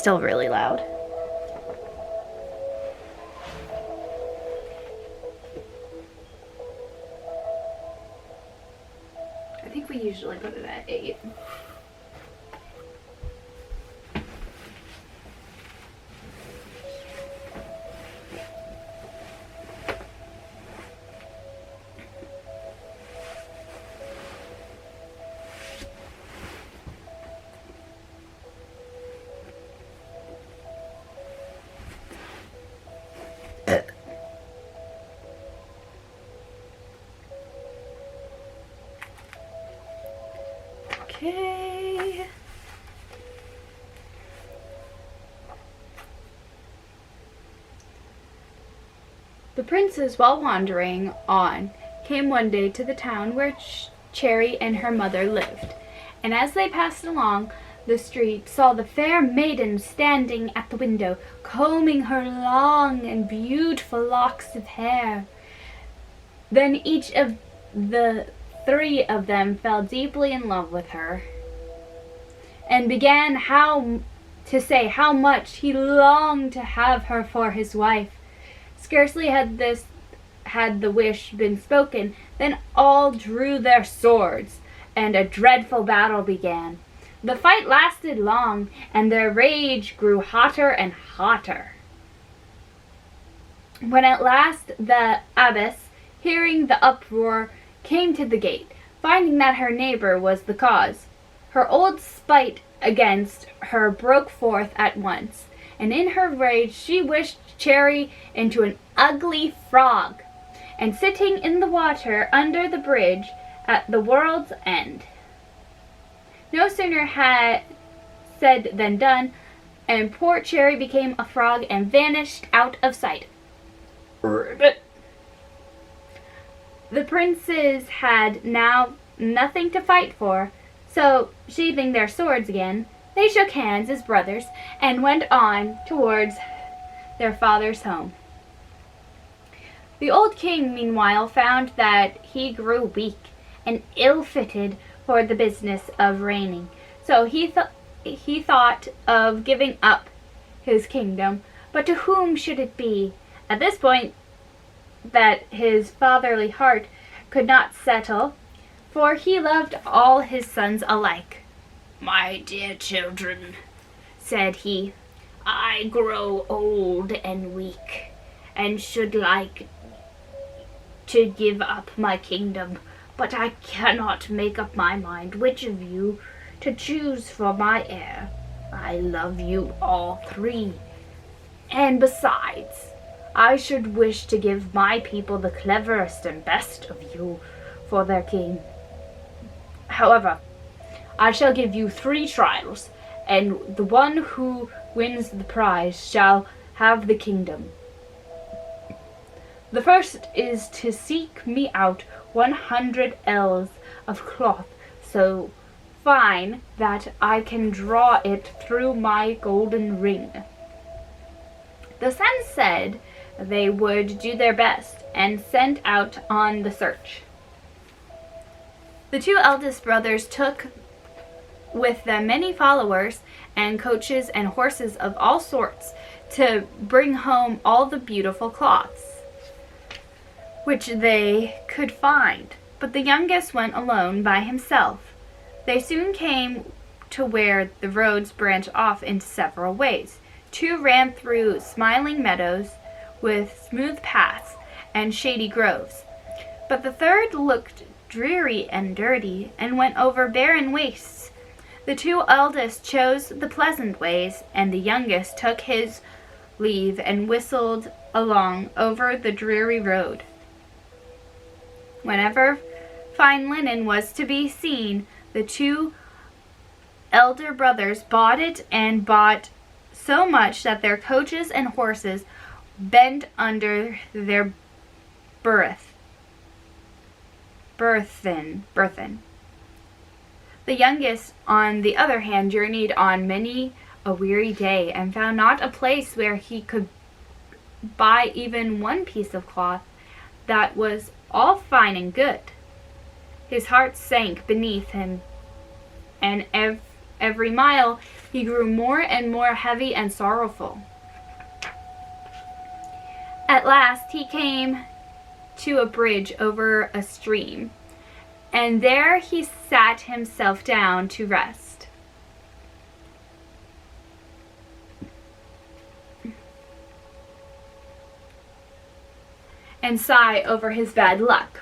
still really loud. I think we usually put it at 8. Okay. The princes, while wandering on, came one day to the town where Cherry and her mother lived, and as they passed along the street saw the fair maiden standing at the window, combing her long and beautiful locks of hair. Then each of the 3 of them fell deeply in love with her, and began to say how much he longed to have her for his wife. Scarcely had the wish been spoken, then all drew their swords, and a dreadful battle began. The fight lasted long, and their rage grew hotter and hotter. When at last the abbess, hearing the uproar, came to the gate, finding that her neighbor was the cause, her old spite against her broke forth at once, and in her rage she wished Cherry into an ugly frog, and sitting in the water under the bridge at the world's end. No sooner had said than done, and poor Cherry became a frog and vanished out of sight. Ribbit. The princes had now nothing to fight for, so, sheathing their swords again, they shook hands as brothers and went on towards their father's home. The old king, meanwhile, found that he grew weak and ill-fitted for the business of reigning, so he thought of giving up his kingdom, but to whom should it be? At this point that his fatherly heart could not settle, for he loved all his sons alike. "My dear children," said he, "I grow old and weak, and should like to give up my kingdom, but I cannot make up my mind which of you to choose for my heir. I love you all 3, and besides, I should wish to give my people the cleverest and best of you for their king. However, I shall give you 3 trials, and the one who wins the prize shall have the kingdom. The first is to seek me out 100 ells of cloth so fine that I can draw it through my golden ring." The sons said they would do their best, and sent out on the search. The 2 eldest brothers took with them many followers and coaches and horses of all sorts to bring home all the beautiful cloths which they could find, but the youngest went alone by himself. They soon came to where the roads branched off into several ways. 2 ran through smiling meadows with smooth paths and shady groves, but the 3rd looked dreary and dirty, and went over barren wastes. The 2 eldest chose the pleasant ways, and the youngest took his leave and whistled along over the dreary road. Whenever fine linen was to be seen, the 2 elder brothers bought it, and bought so much that their coaches and horses bent under their burthen. The youngest, on the other hand, journeyed on many a weary day, and found not a place where he could buy even one piece of cloth that was all fine and good. His heart sank beneath him, and every mile, he grew more and more heavy and sorrowful. At last he came to a bridge over a stream, and there he sat himself down to rest. And sigh over his bad luck,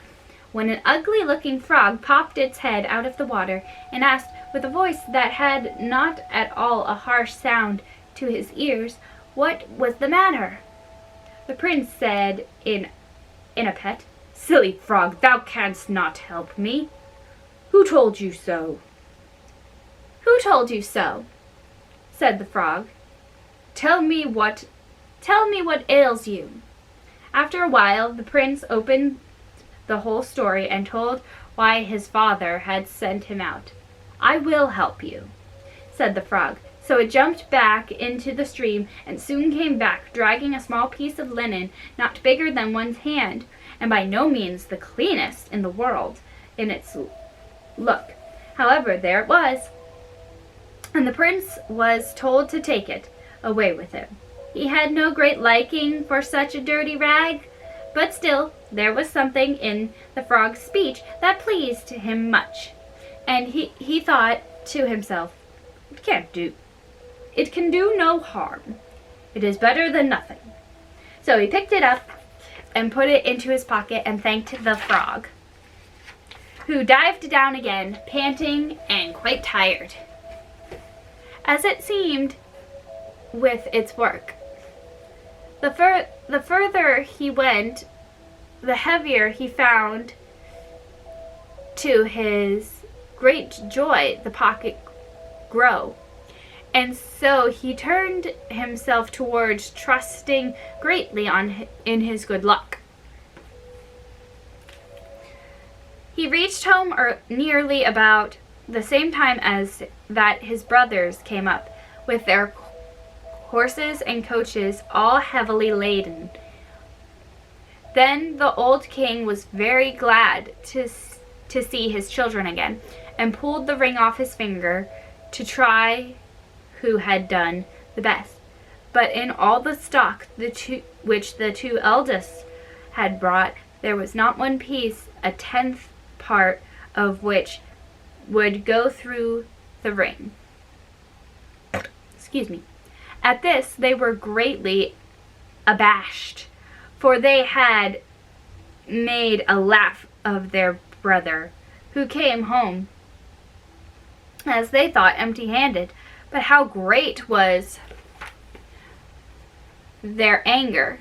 when an ugly-looking frog popped its head out of the water and asked, with a voice that had not at all a harsh sound to his ears, what was the matter. The prince said in a pet, "Silly frog, thou canst not help me. Who told you so?" "Who told you so?" said the frog. Tell me what ails you." After a while, the prince opened the whole story and told why his father had sent him out. "I will help you," said the frog. So it jumped back into the stream and soon came back, dragging a small piece of linen not bigger than one's hand, and by no means the cleanest in the world in its look. However, there it was, and the prince was told to take it away with him. He had no great liking for such a dirty rag, but still there was something in the frog's speech that pleased him much, and he thought to himself, It can do no harm. It is better than nothing." So he picked it up and put it into his pocket and thanked the frog, who dived down again, panting and quite tired, as it seemed, with its work. The further he went, the heavier he found. To his great joy, the pocket grow. And so he turned himself towards trusting greatly in his good luck. He reached home nearly about the same time as that his brothers came up, with their horses and coaches all heavily laden. Then the old king was very glad to see his children again, and pulled the ring off his finger to try who had done the best. But in all the stock which the two eldest had brought, there was not one piece, a 10th part of which would go through the ring. Excuse me. At this they were greatly abashed, for they had made a laugh of their brother, who came home, as they thought, empty-handed. But how great was their anger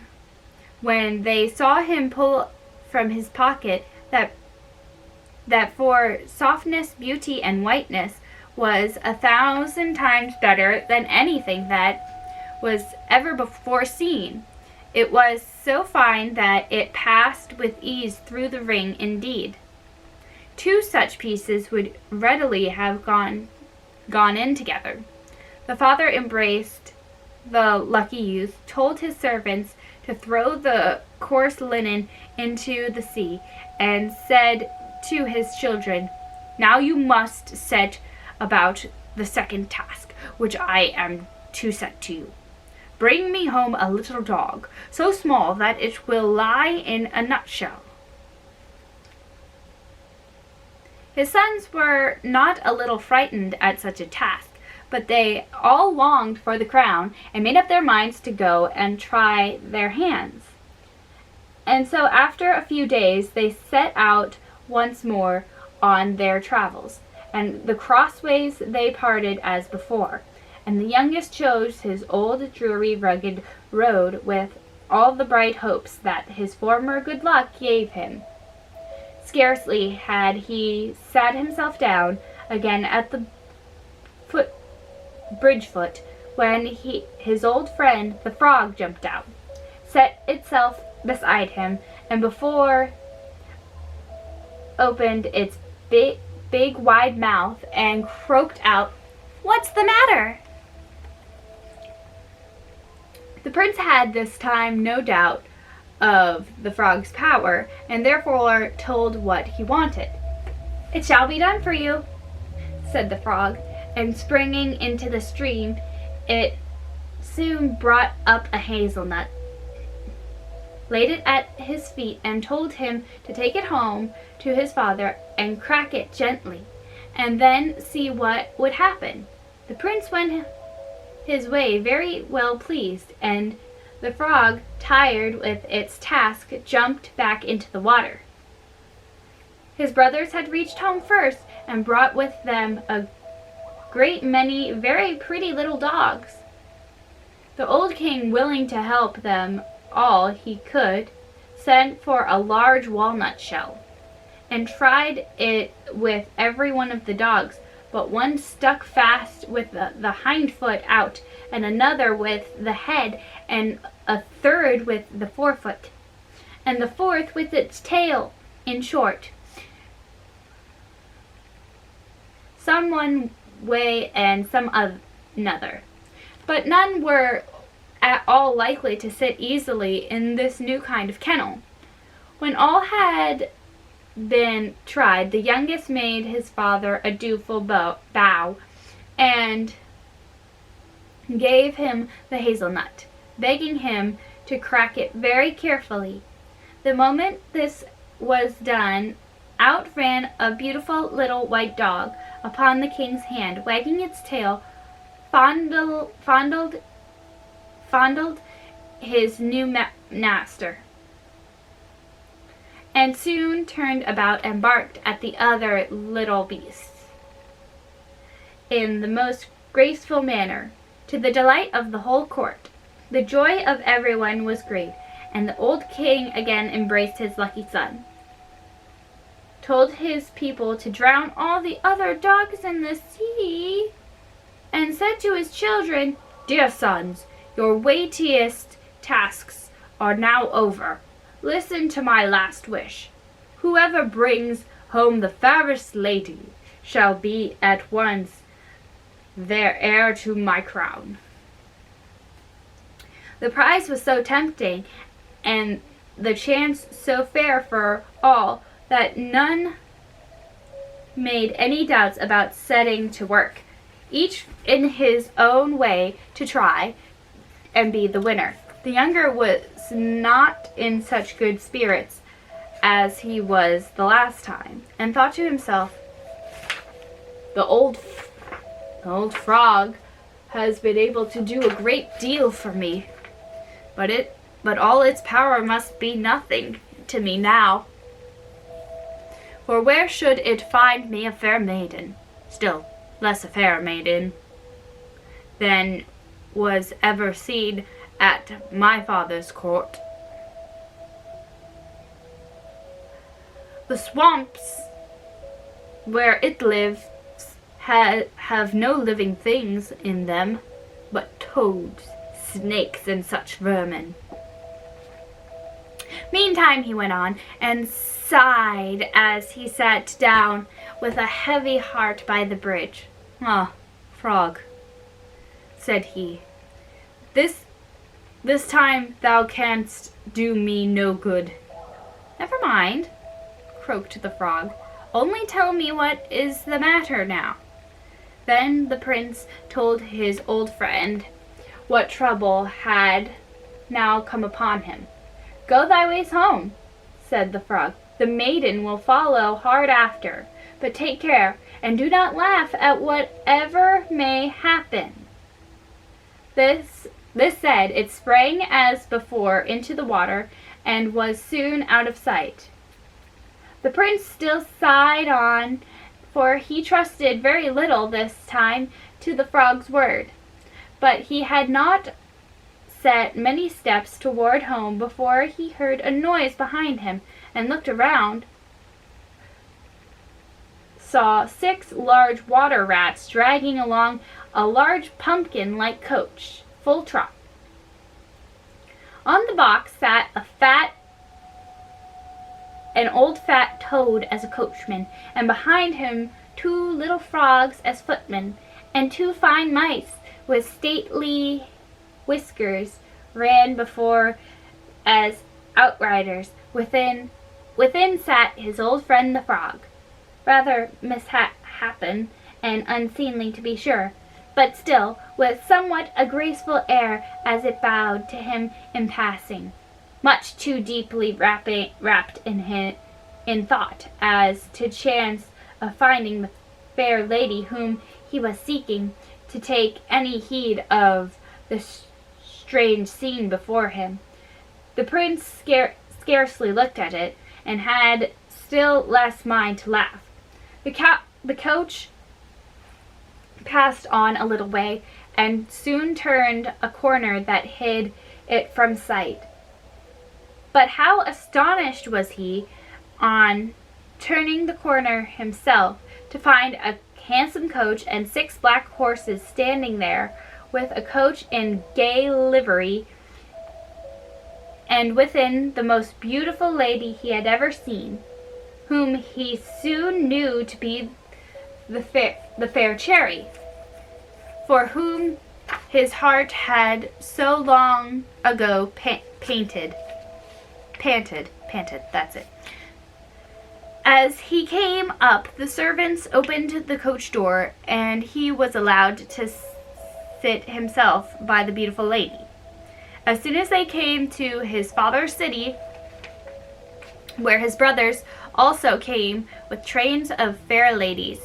when they saw him pull from his pocket that for softness, beauty, and whiteness was 1,000 times better than anything that was ever before seen. It was so fine that it passed with ease through the ring indeed. 2 such pieces would readily have gone in together. The father embraced the lucky youth, told his servants to throw the coarse linen into the sea, and said to his children, "Now you must set about the second task, which I am to set to you. Bring me home a little dog, so small that it will lie in a nutshell." His sons were not a little frightened at such a task, but they all longed for the crown and made up their minds to go and try their hands. And so after a few days they set out once more on their travels, and the crossways they parted as before, and the youngest chose his old dreary rugged road with all the bright hopes that his former good luck gave him. Scarcely had he sat himself down again at the bridge foot when his old friend the frog jumped out, set itself beside him, and before opened its big wide mouth and croaked out, "What's the matter?" The prince had this time no doubt of the frog's power, and therefore told what he wanted. "It shall be done for you," said the frog, and springing into the stream, it soon brought up a hazelnut, laid it at his feet, and told him to take it home to his father and crack it gently, and then see what would happen. The prince went his way very well pleased, and the frog, tired with its task, jumped back into the water. His brothers had reached home first and brought with them a great many very pretty little dogs. The old king, willing to help them all he could, sent for a large walnut shell and tried it with every one of the dogs, but one stuck fast with the hind foot out, and another with the head, and a third with the forefoot, and the fourth with its tail. In short, some one way and some another. But none were at all likely to sit easily in this new kind of kennel. When all had been tried, the youngest made his father a dutiful bow and gave him the hazelnut, begging him to crack it very carefully. The moment this was done, out ran a beautiful little white dog upon the king's hand, wagging its tail, fondled his new master, and soon turned about and barked at the other little beasts in the most graceful manner, to the delight of the whole court. The joy of everyone was great, and the old king again embraced his lucky son, told his people to drown all the other dogs in the sea, and said to his children, "Dear sons, your weightiest tasks are now over. Listen to my last wish. Whoever brings home the fairest lady shall be at once their heir to my crown." The prize was so tempting, and the chance so fair for all, that none made any doubts about setting to work, each in his own way, to try and be the winner. The younger was not in such good spirits as he was the last time, and thought to himself, The old frog has been able to do a great deal for me, but all its power must be nothing to me now. For where should it find me a fair maiden, still less a fair maiden, than was ever seen at my father's court? The swamps where it lives have no living things in them, but toads, snakes, and such vermin. Meantime he went on, and sighed as he sat down with a heavy heart by the bridge. "Ah, frog," said he, this time thou canst do me no good." "Never mind," croaked the frog. "Only tell me what is the matter now." Then the prince told his old friend what trouble had now come upon him. "Go thy ways home," said the frog. "The maiden will follow hard after, but take care, and do not laugh at whatever may happen." This said, it sprang as before into the water, and was soon out of sight. The prince still sighed on, for he trusted very little this time to the frog's word. But he had not set many steps toward home before he heard a noise behind him, and looked around, saw 6 large water rats dragging along a large pumpkin-like coach, full trot. On the box sat an old fat toad as a coachman, and behind him 2 little frogs as footmen, and 2 fine mice with stately whiskers ran before as outriders. Within sat his old friend the frog, rather mishapen and unseemly to be sure, but still with somewhat a graceful air as it bowed to him in passing, much too deeply wrapped in thought as to chance of finding the fair lady whom he was seeking to take any heed of the strange scene before him. The prince scarcely looked at it, and had still less mind to laugh. The coach passed on a little way, and soon turned a corner that hid it from sight. But how astonished was he, on turning the corner himself, to find a handsome coach and 6 black horses standing there, with a coach in gay livery, and within the most beautiful lady he had ever seen, whom he soon knew to be the fair Cherry, for whom his heart had so long ago panted, that's it. As he came up, the servants opened the coach door, and he was allowed to sit himself by the beautiful lady. As soon as they came to his father's city, where his brothers also came with trains of fair ladies.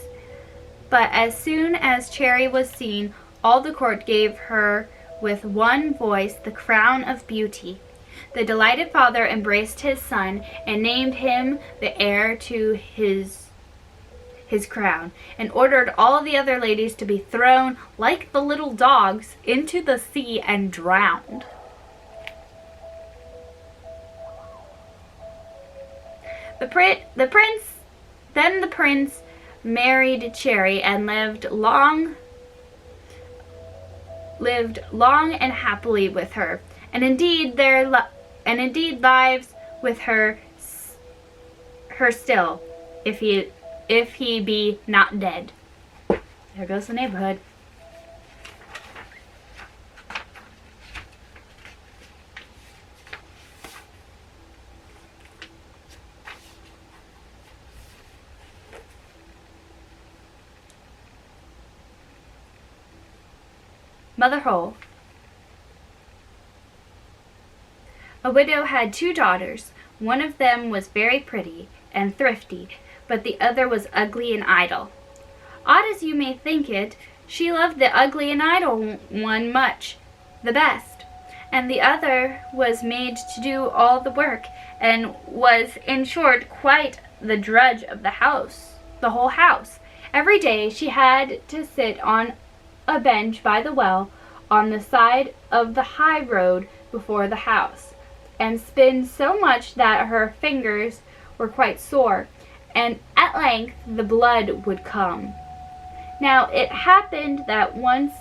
But as soon as Cherry was seen, all the court gave her with one voice the crown of beauty. The delighted father embraced his son and named him the heir to his crown, and ordered all the other ladies to be thrown like the little dogs into the sea and drowned. The prince married Cherry and lived long and happily with her, and indeed lives with her still, if he be not dead. There goes the neighborhood. Mother Hole. A widow had 2 daughters. One of them was very pretty and thrifty, but the other was ugly and idle. Odd as you may think it, she loved the ugly and idle one much the best, and the other was made to do all the work, and was, in short, quite the drudge of the whole house. Every day she had to sit on a bench by the well on the side of the high road before the house, and spin so much that her fingers were quite sore, and at length the blood would come. Now it happened that once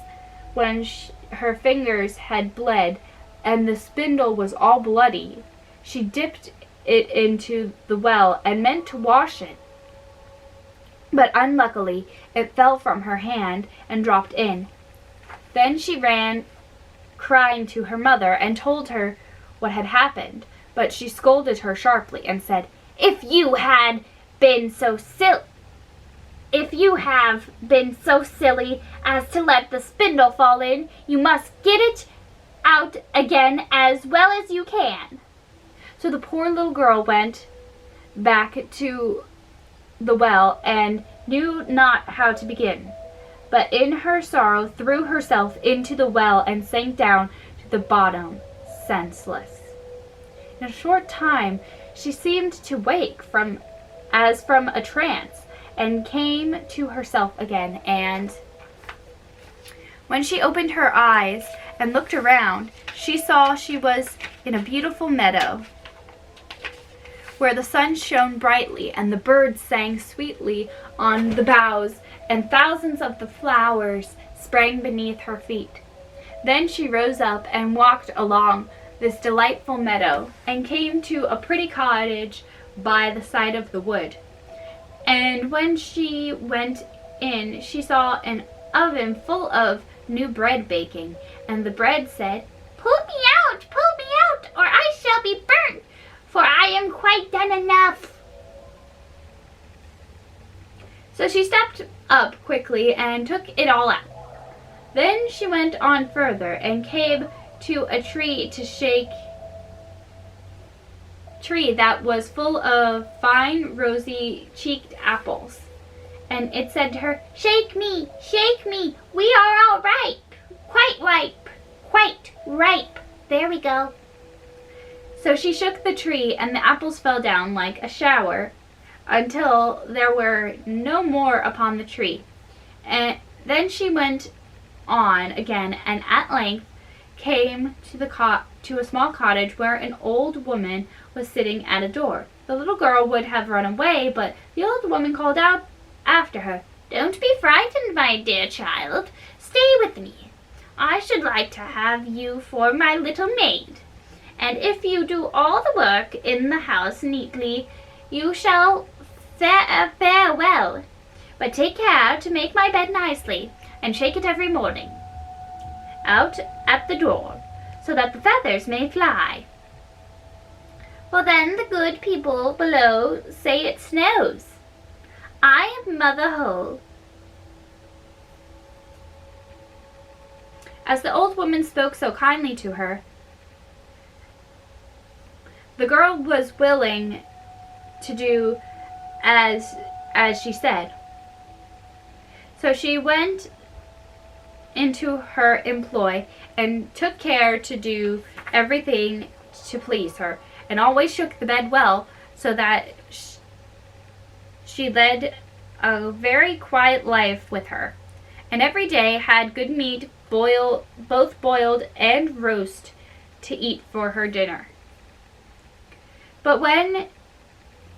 when her fingers had bled, and the spindle was all bloody, she dipped it into the well and meant to wash it. But unluckily it fell from her hand and dropped in. Then she ran crying to her mother and told her what had happened, but she scolded her sharply and said, If you have been so silly as to let the spindle fall in, you must get it out again as well as you can." So the poor little girl went back to the well and knew not how to begin, but in her sorrow threw herself into the well and sank down to the bottom, senseless. In a short time she seemed to wake as from a trance, and came to herself again, and when she opened her eyes and looked around, she saw she was in a beautiful meadow, where the sun shone brightly, and the birds sang sweetly on the boughs, and thousands of the flowers sprang beneath her feet. Then she rose up and walked along this delightful meadow, and came to a pretty cottage by the side of the wood. And when she went in, she saw an oven full of new bread baking, and the bread said, pull me out, or I shall be burnt, for I am quite done enough." So she stepped up quickly and took it all out. Then she went on further and came to a tree that was full of fine rosy-cheeked apples. And it said to her, shake me, we are all ripe, quite ripe. There we go. So she shook the tree, and the apples fell down like a shower until there were no more upon the tree. And then she went on again, and at length came to a small cottage where an old woman was sitting at a door. The little girl would have run away, but the old woman called out after her, don't be frightened, my dear child. Stay with me. I should like to have you for my little maid. And if you do all the work in the house neatly, you shall fare well. But take care to make my bed nicely, and shake it every morning out at the door, so that the feathers may fly. Well, then the good people below say it snows. I am Mother Hole. As the old woman spoke so kindly to her, the girl was willing to do as she said. So she went into her employ and took care to do everything to please her, and always shook the bed well, so that she led a very quiet life with her, and every day had good meat, both boiled and roast, to eat for her dinner. But when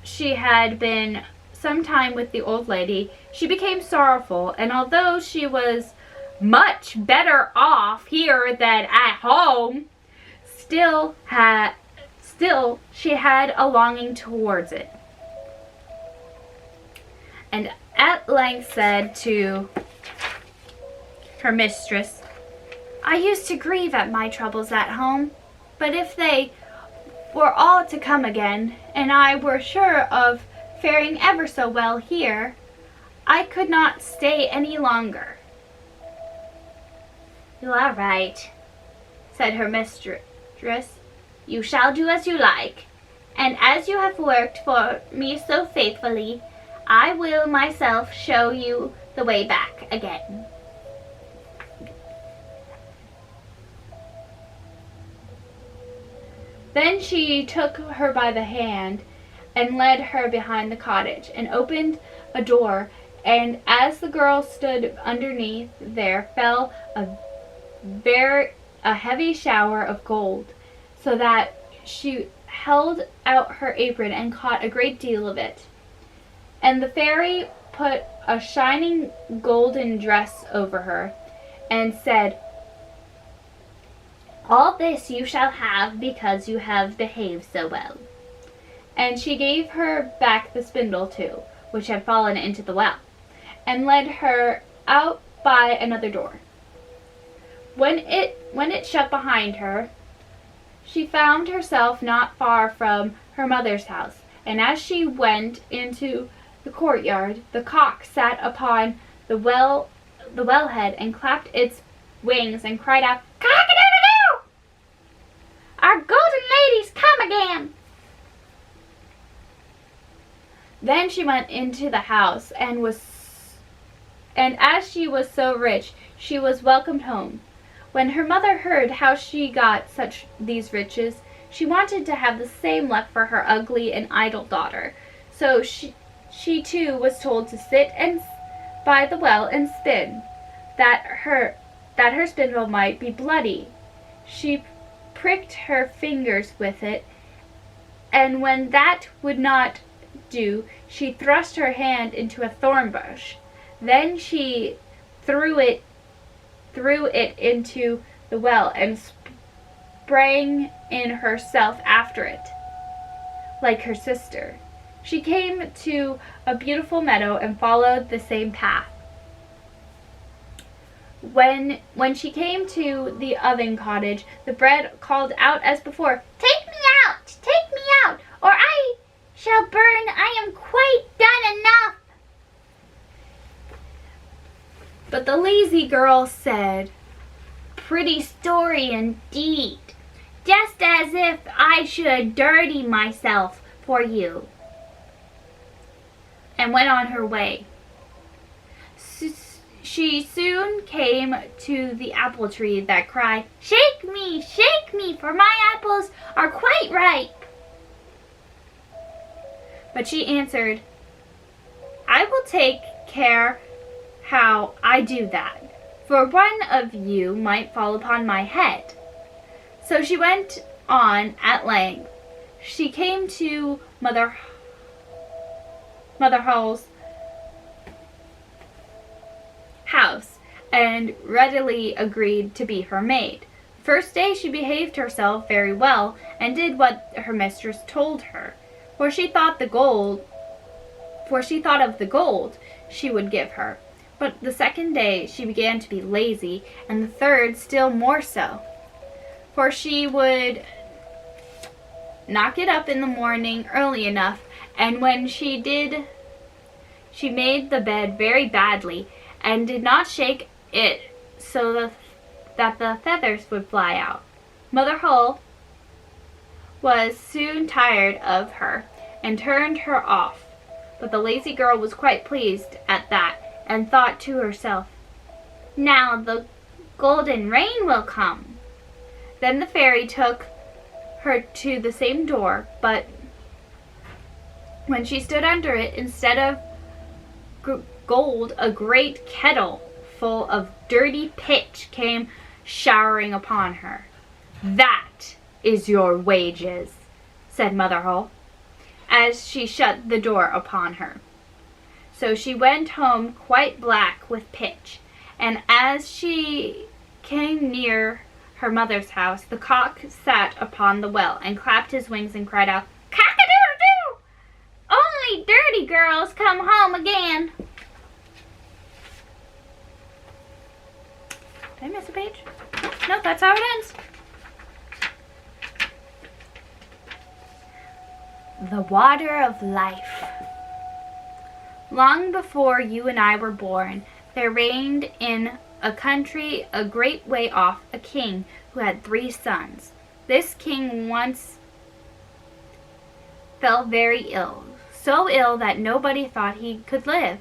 she had been some time with the old lady, she became sorrowful, and although she was much better off here than at home, still she had a longing towards it, and at length said to her mistress, I used to grieve at my troubles at home, but if they were all to come again, and I were sure of faring ever so well here, I could not stay any longer. You are right, said her mistress. You shall do as you like, and as you have worked for me so faithfully, I will myself show you the way back again. Then she took her by the hand and led her behind the cottage, and opened a door, and as the girl stood underneath, there fell a heavy shower of gold, so that she held out her apron and caught a great deal of it. And the fairy put a shining golden dress over her, and said, all this you shall have because you have behaved so well. And she gave her back the spindle too, which had fallen into the well, and led her out by another door. When it shut behind her, she found herself not far from her mother's house, and as she went into the courtyard, the cock sat upon the wellhead and clapped its wings and cried out, cock-a-doodle-doo! Our golden lady's come again! Then she went into the house, and as she was so rich, she was welcomed home. When her mother heard how she got these riches, she wanted to have the same luck for her ugly and idle daughter. So she too was told to sit by the well and spin, that her spindle might be bloody. She pricked her fingers with it, and when that would not do, she thrust her hand into a thorn bush. Then she threw it into the well and sprang in herself after it, like her sister. She came to a beautiful meadow and followed the same path. When she came to the oven cottage, the bread called out as before, take me out, or I shall burn. I am quite done enough. But the lazy girl said, "Pretty story indeed, just as if I should dirty myself for you," and went on her way. She soon came to the apple tree that cried, shake me, for my apples are quite ripe." But she answered, "I will take care how I do that, for one of you might fall upon my head." So she went on at length. She came to Mother Hull's house and readily agreed to be her maid. First day she behaved herself very well and did what her mistress told her, for she thought of the gold she would give her. But the second day she began to be lazy, and the third still more so, for she would not get up in the morning early enough, and when she did, she made the bed very badly and did not shake it so that the feathers would fly out. Mother Hull was soon tired of her and turned her off, but the lazy girl was quite pleased at that and thought to herself, "Now the golden rain will come." Then the fairy took her to the same door, but when she stood under it, instead of gold, a great kettle full of dirty pitch came showering upon her. "That is your wages," said Mother Hull, as she shut the door upon her. So she went home quite black with pitch, and as she came near her mother's house, the cock sat upon the well and clapped his wings and cried out, "Cock-a-doodle-doo! Only dirty girls come home again." Did I miss a page? No, that's how it ends. The water of life. Long before you and I were born, there reigned in a country a great way off a king who had 3 sons. This king once fell very ill, so ill that nobody thought he could live.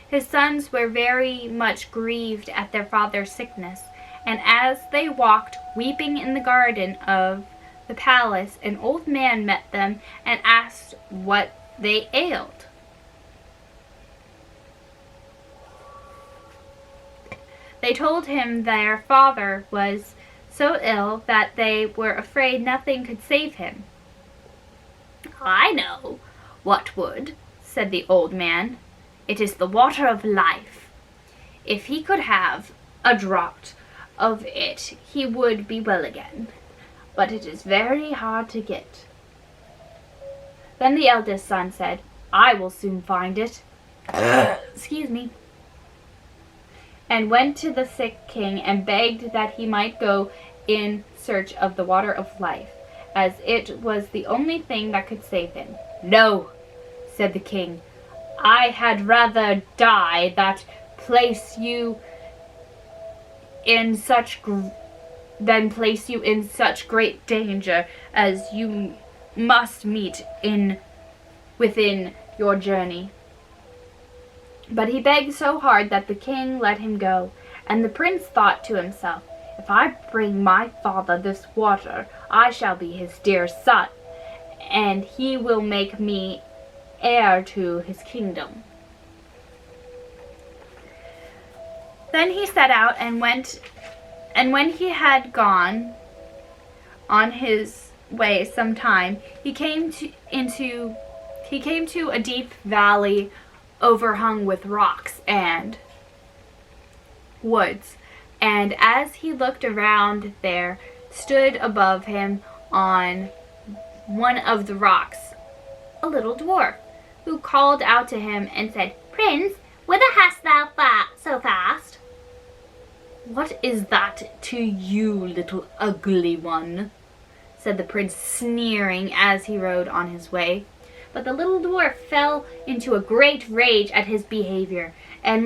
His sons were very much grieved at their father's sickness, and as they walked weeping in the garden of the palace, an old man met them and asked what they ailed. They told him their father was so ill that they were afraid nothing could save him. "I know what would," said the old man. "It is the water of life. If he could have a draught of it, he would be well again. But it is very hard to get." Then the eldest son said, "I will soon find it." Excuse me. And went to the sick king and begged that he might go in search of the water of life, as it was the only thing that could save him. "No," said the king, "I had rather die than place you in such great danger as you must meet within your journey." But he begged so hard that the king let him go, and the prince thought to himself, "If I bring my father this water, I shall be his dear son, and he will make me heir to his kingdom." Then he set out and went, and when he had gone on his way some time, he came to a deep valley overhung with rocks and woods, and as he looked around, there stood above him on one of the rocks a little dwarf, who called out to him and said, "Prince, whither hast thou so fast?" "What is that to you, little ugly one?" said the prince, sneering as he rode on his way. But the little dwarf fell into a great rage at his behavior, and